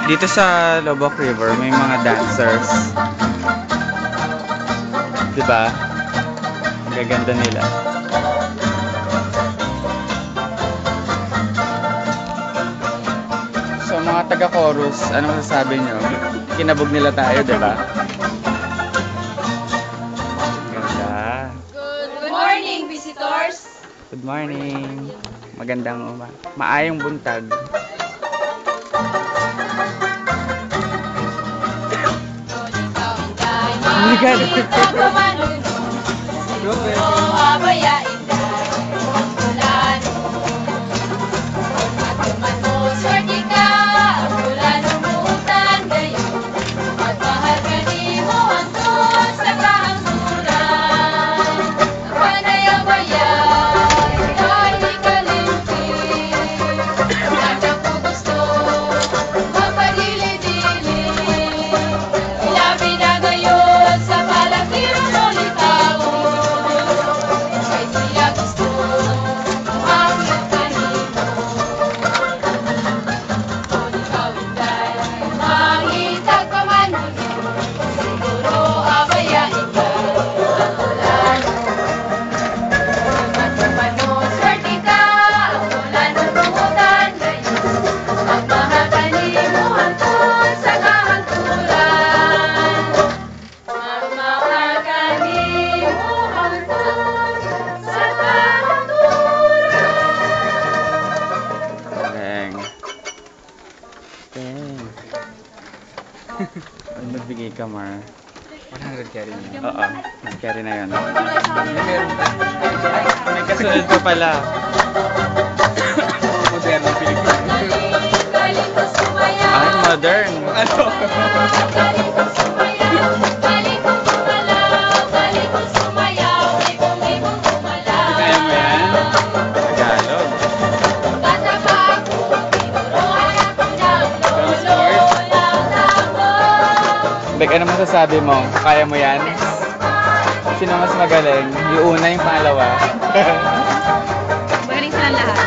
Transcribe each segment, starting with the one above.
Dito sa Lobok River, may mga dancers. Diba? Ang gaganda nila. So, mga taga-chorus, ano masasabi nyo? Kinabog nila tayo, diba? Ganda. Good morning, visitors! Good morning. Magandang maayong buntag. Oh my God! Magbigay ka, Mar. 100 carry na. Oo, mag-carry na yun. May kasunod pa pala. Moderno Pilipino. Ay, modern. Ano? Kaya mo yan? Tagalog. Bek, ano masasabi mo? Kaya mo yan? Sino mas magaling? Yung una, yung pangalawa? Magaling silang lahat.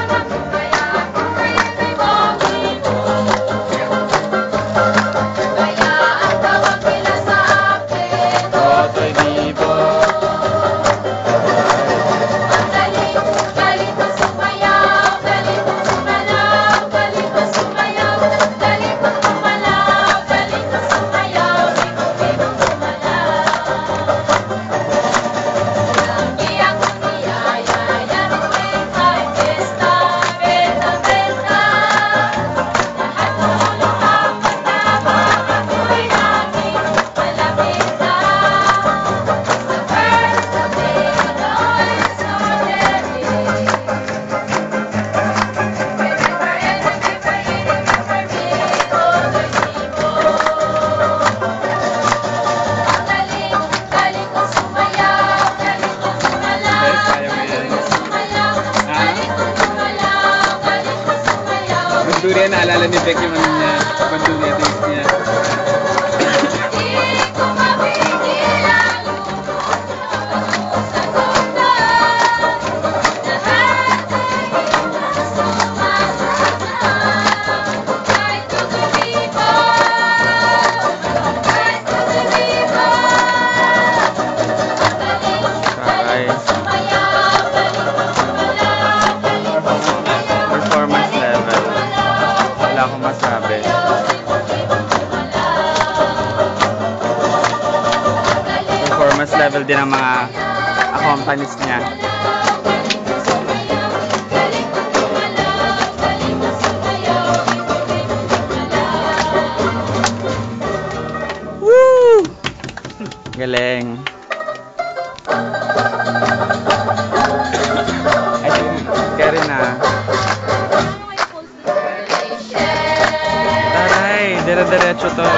Bandurya, naalala ni Beck yung ano niya, bandurya days niya. Performance level. Wala akong masabi. Performance level din ang mga accompanies niya. Woo! Galing. I think, carry na. Taray, dire-diretso to.